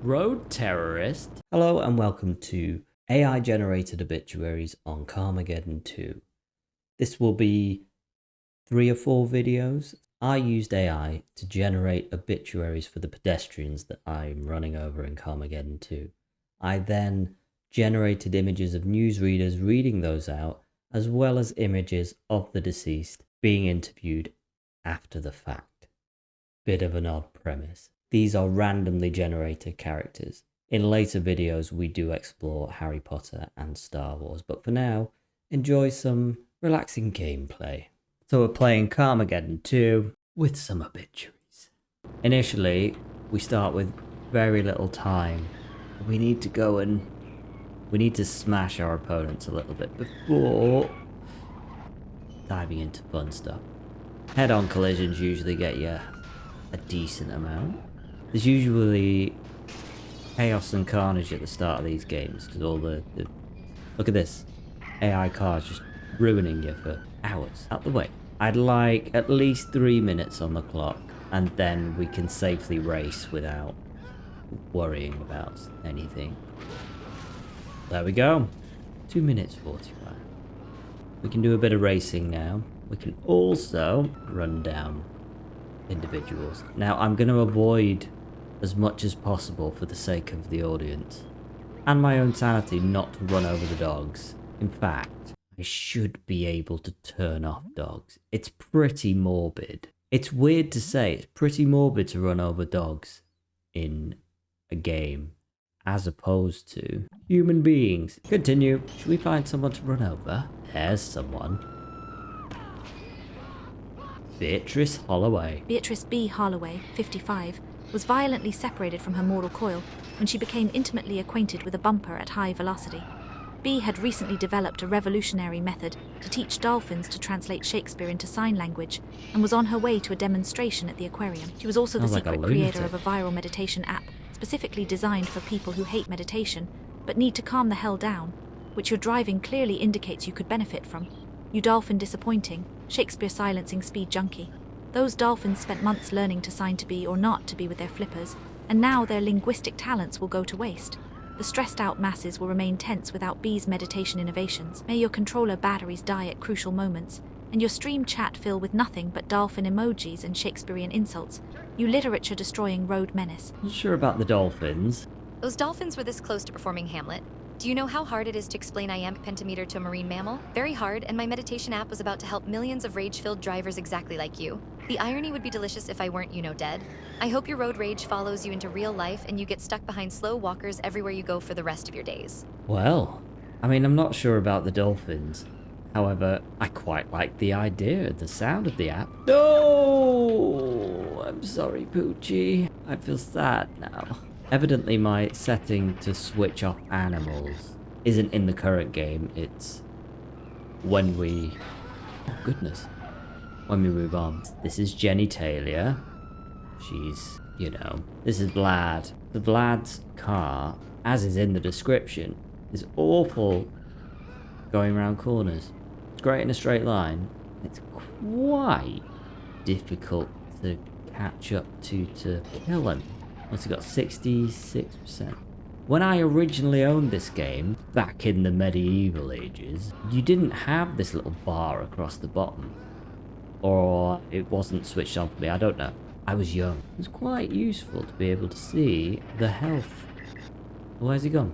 Road terrorist. Hello and welcome to AI generated obituaries on Carmageddon 2. This will be 3 or 4 videos. I used AI to generate obituaries for the pedestrians that I'm running over in Carmageddon 2. I then generated images of newsreaders reading those out, as well as images of the deceased being interviewed after the fact. Bit of an odd premise. These are randomly generated characters. In later videos, we do explore Harry Potter and Star Wars, but for now, enjoy some relaxing gameplay. So we're playing Carmageddon 2 with some obituaries. Initially, we start with very little time. We need to smash our opponents a little bit before diving into fun stuff. Head-on collisions usually get you a decent amount. There's usually chaos and carnage at the start of these games because all the look at this AI cars just ruining you for hours. Out the way. I'd like at least 3 minutes on the clock, and then we can safely race without worrying about anything. There we go. 2 minutes 45. We can do a bit of racing now. We can also run down individuals. Now I'm going to avoid as much as possible for the sake of the audience and my own sanity not to run over the dogs. In fact, I should be able to turn off dogs. It's pretty morbid. It's weird to say, it's pretty morbid to run over dogs in a game as opposed to human beings. Continue. Should we find someone to run over? There's someone. Beatrice Holloway. Beatrice B. Holloway, 55, was violently separated from her mortal coil when she became intimately acquainted with a bumper at high velocity. B had recently developed a revolutionary method to teach dolphins to translate Shakespeare into sign language and was on her way to a demonstration at the aquarium. She was also the secret creator of a viral meditation app specifically designed for people who hate meditation but need to calm the hell down, which your driving clearly indicates you could benefit from. You dolphin disappointing, Shakespeare silencing speed junkie. Those dolphins spent months learning to sign to be or not to be with their flippers, and now their linguistic talents will go to waste. The stressed out masses will remain tense without B's meditation innovations. May your controller batteries die at crucial moments, and your stream chat fill with nothing but dolphin emojis and Shakespearean insults. You literature destroying road menace. Not sure about the dolphins. Those dolphins were this close to performing Hamlet. Do you know how hard it is to explain iambic pentameter to a marine mammal? Very hard, and my meditation app was about to help millions of rage-filled drivers exactly like you. The irony would be delicious if I weren't, dead. I hope your road rage follows you into real life and you get stuck behind slow walkers everywhere you go for the rest of your days. Well, I mean, I'm not sure about the dolphins. However, I quite like the idea, the sound of the app. No! I'm sorry, Poochie. I feel sad now. Evidently my setting to switch off animals isn't in the current game, it's when we... Oh goodness. When we move on. This is genitalia. She's, this is Vlad. The Vlad's car, as is in the description, is awful going around corners. It's great in a straight line. It's quite difficult to catch up to kill him. Once it got 66%. When I originally owned this game, back in the medieval ages, you didn't have this little bar across the bottom. Or it wasn't switched on for me, I don't know. I was young. It was quite useful to be able to see the health. Where's he gone?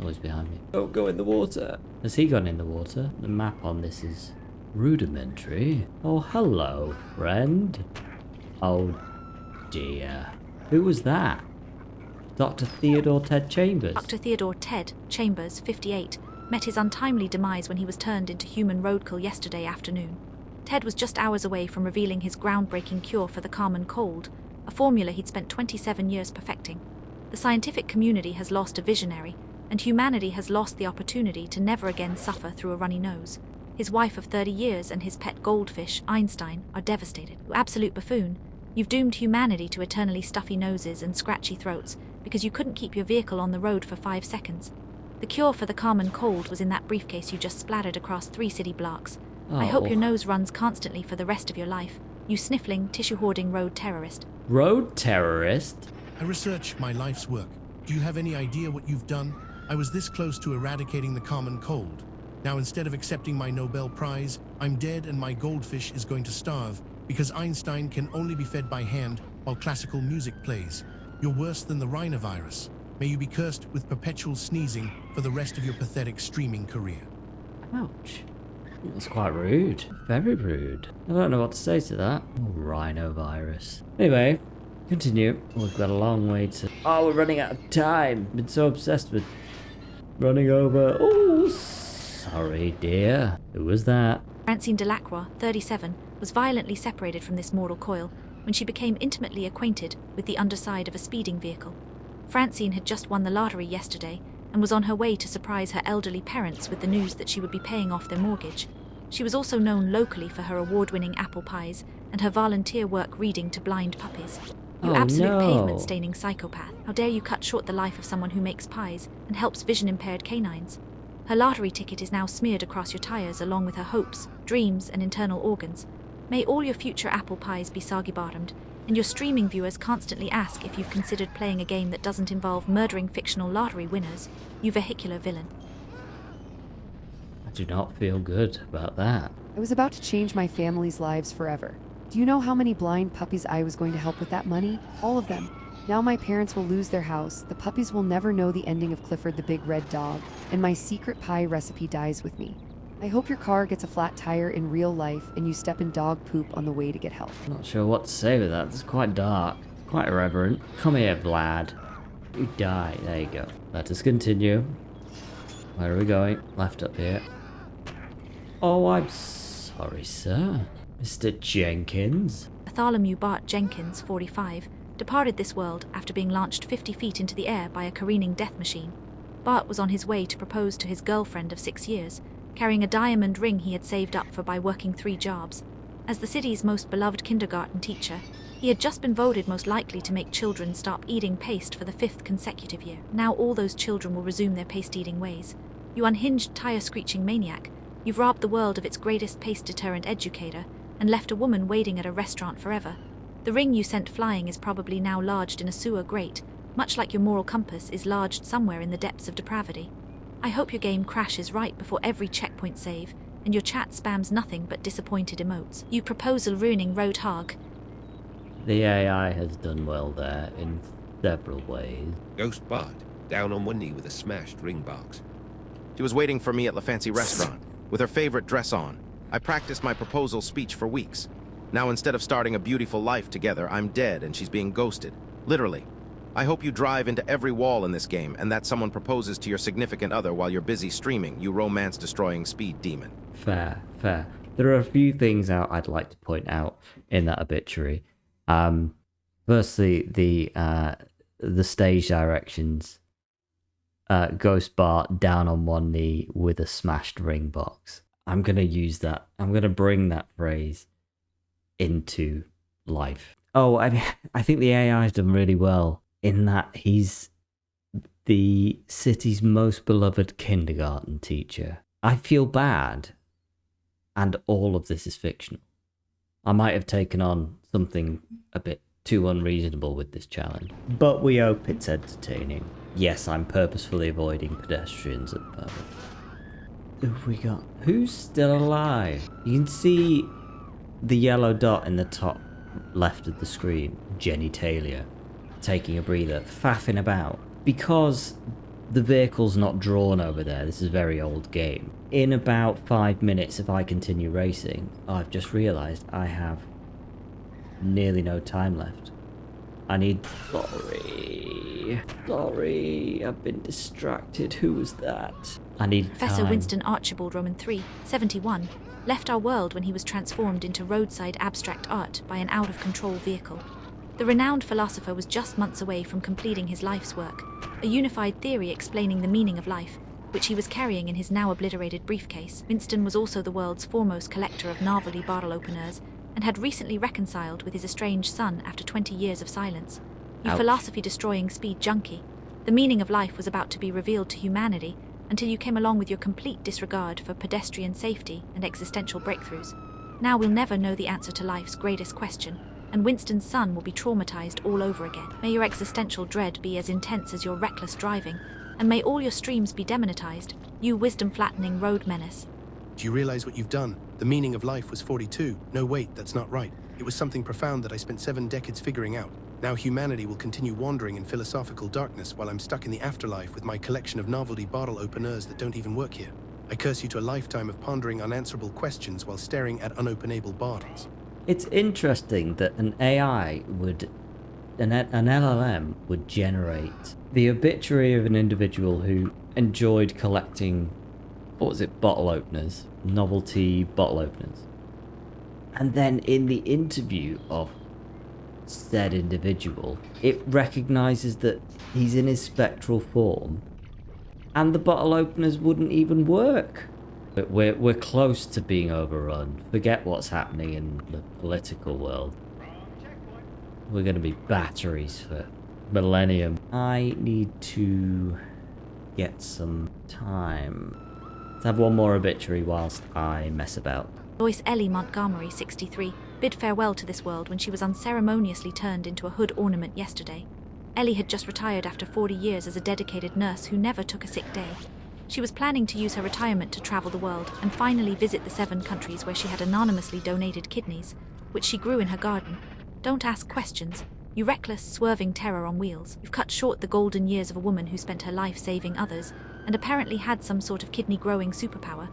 Oh, he's behind me. Don't go in the water. Has he gone in the water? The map on this is rudimentary. Oh, hello, friend. Oh, dear. Who was that? Dr. Theodore Ted Chambers. Dr. Theodore Ted Chambers, 58, met his untimely demise when he was turned into human roadkill yesterday afternoon. Ted was just hours away from revealing his groundbreaking cure for the common cold, a formula he'd spent 27 years perfecting. The scientific community has lost a visionary, and humanity has lost the opportunity to never again suffer through a runny nose. His wife of 30 years and his pet goldfish, Einstein, are devastated. You absolute buffoon. You've doomed humanity to eternally stuffy noses and scratchy throats because you couldn't keep your vehicle on the road for 5 seconds. The cure for the common cold was in that briefcase you just splattered across 3 city blocks. I hope your nose runs constantly for the rest of your life, you sniffling, tissue-hoarding road terrorist. Road terrorist? I research my life's work. Do you have any idea what you've done? I was this close to eradicating the common cold. Now instead of accepting my Nobel Prize, I'm dead and my goldfish is going to starve because Einstein can only be fed by hand while classical music plays. You're worse than the rhinovirus. May you be cursed with perpetual sneezing for the rest of your pathetic streaming career. Ouch. That's quite rude. Very rude. I don't know what to say to that. Oh, rhinovirus. Anyway, continue. We've got a long way to... Oh, we're running out of time. Been so obsessed with running over. Oh, sorry, dear. Who was that? Francine Delacroix, 37, was violently separated from this mortal coil when she became intimately acquainted with the underside of a speeding vehicle. Francine had just won the lottery yesterday and was on her way to surprise her elderly parents with the news that she would be paying off their mortgage. She was also known locally for her award-winning apple pies and her volunteer work reading to blind puppies. You absolute pavement-staining psychopath. How dare you cut short the life of someone who makes pies and helps vision-impaired canines? Her lottery ticket is now smeared across your tires along with her hopes, dreams, and internal organs. May all your future apple pies be soggy-bottomed, and your streaming viewers constantly ask if you've considered playing a game that doesn't involve murdering fictional lottery winners, you vehicular villain. I do not feel good about that. I was about to change my family's lives forever. Do you know how many blind puppies I was going to help with that money? All of them. Now my parents will lose their house, the puppies will never know the ending of Clifford the Big Red Dog, and my secret pie recipe dies with me. I hope your car gets a flat tire in real life and you step in dog poop on the way to get help. Not sure what to say with that. It's quite dark. Quite irreverent. Come here, Vlad. You die. There you go. Let us continue. Where are we going? Left up here. Oh, I'm sorry, sir. Mr. Jenkins. Bartholomew Bart Jenkins, 45, departed this world after being launched 50 feet into the air by a careening death machine. Bart was on his way to propose to his girlfriend of 6 years, carrying a diamond ring he had saved up for by working 3 jobs. As the city's most beloved kindergarten teacher, he had just been voted most likely to make children stop eating paste for the 5th consecutive year. Now all those children will resume their paste-eating ways. You unhinged, tire-screeching maniac, you've robbed the world of its greatest paste-deterrent educator and left a woman waiting at a restaurant forever. The ring you sent flying is probably now lodged in a sewer grate, much like your moral compass is lodged somewhere in the depths of depravity. I hope your game crashes right before every checkpoint save, and your chat spams nothing but disappointed emotes. You proposal-ruining roadhog. The AI has done well there in several ways. Ghost Bart, down on one knee with a smashed ring box. She was waiting for me at the fancy restaurant, with her favorite dress on. I practiced my proposal speech for weeks. Now instead of starting a beautiful life together, I'm dead and she's being ghosted. Literally. I hope you drive into every wall in this game and that someone proposes to your significant other while you're busy streaming, you romance-destroying speed demon. Fair, fair. There are a few things I'd like to point out in that obituary. Firstly, the stage directions. Ghost Bart down on one knee with a smashed ring box. I'm going to use that. I'm going to bring that phrase into life. Oh, I think the AI has done really well in that he's the city's most beloved kindergarten teacher. I feel bad, and all of this is fictional. I might have taken on something a bit too unreasonable with this challenge, but we hope it's entertaining. Yes, I'm purposefully avoiding pedestrians at the moment. Who have we got? Who's still alive? You can see the yellow dot in the top left of the screen. Genitalia. Taking a breather. Faffing about. Because the vehicle's not drawn over there, this is a very old game. In about 5 minutes, if I continue racing, I've just realised I have nearly no time left. I need... Sorry, I've been distracted. Who was that? I need Professor time. Winston Archibald Roman III, 71, left our world when he was transformed into roadside abstract art by an out-of-control vehicle. The renowned philosopher was just months away from completing his life's work, a unified theory explaining the meaning of life, which he was carrying in his now-obliterated briefcase. Winston was also the world's foremost collector of novelty bottle openers, and had recently reconciled with his estranged son after 20 years of silence. You Ouch. philosophy-destroying speed junkie. The meaning of life was about to be revealed to humanity until you came along with your complete disregard for pedestrian safety and existential breakthroughs. Now we'll never know the answer to life's greatest question, and Winston's son will be traumatized all over again. May your existential dread be as intense as your reckless driving, and may all your streams be demonetized, you wisdom-flattening road menace. Do you realize what you've done? The meaning of life was 42. No, wait, that's not right. It was something profound that I spent 7 decades figuring out. Now humanity will continue wandering in philosophical darkness while I'm stuck in the afterlife with my collection of novelty bottle openers that don't even work here. I curse you to a lifetime of pondering unanswerable questions while staring at unopenable bottles. It's interesting that an LLM would generate the obituary of an individual who enjoyed collecting, bottle openers, novelty bottle openers. And then in the interview of said individual, it recognizes that he's in his spectral form, and the bottle openers wouldn't even work. But we're close to being overrun. Forget what's happening in the political world. We're going to be batteries for millennium. I need to get some time. Let's have one more obituary whilst I mess about. Lois Ellie Montgomery, 63, bid farewell to this world when she was unceremoniously turned into a hood ornament yesterday. Ellie had just retired after 40 years as a dedicated nurse who never took a sick day. She was planning to use her retirement to travel the world and finally visit the 7 countries where she had anonymously donated kidneys, which she grew in her garden. Don't ask questions. You reckless, swerving terror on wheels. You've cut short the golden years of a woman who spent her life saving others and apparently had some sort of kidney-growing superpower.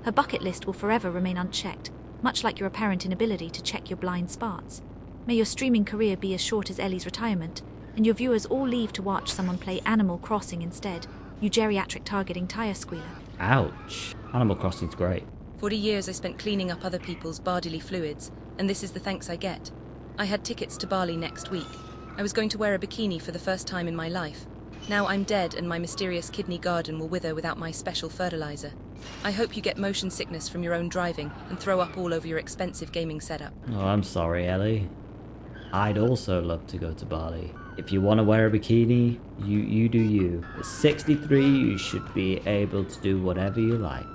Her bucket list will forever remain unchecked, much like your apparent inability to check your blind spots. May your streaming career be as short as Ellie's retirement, and your viewers all leave to watch someone play Animal Crossing instead, you geriatric targeting tire squealer. Ouch. Animal Crossing's great. 40 years I spent cleaning up other people's bodily fluids, and this is the thanks I get. I had tickets to Bali next week. I was going to wear a bikini for the first time in my life. Now I'm dead and my mysterious kidney garden will wither without my special fertilizer. I hope you get motion sickness from your own driving and throw up all over your expensive gaming setup. Oh, I'm sorry, Ellie. I'd also love to go to Bali. If you want to wear a bikini, you do you. At 63, you should be able to do whatever you like.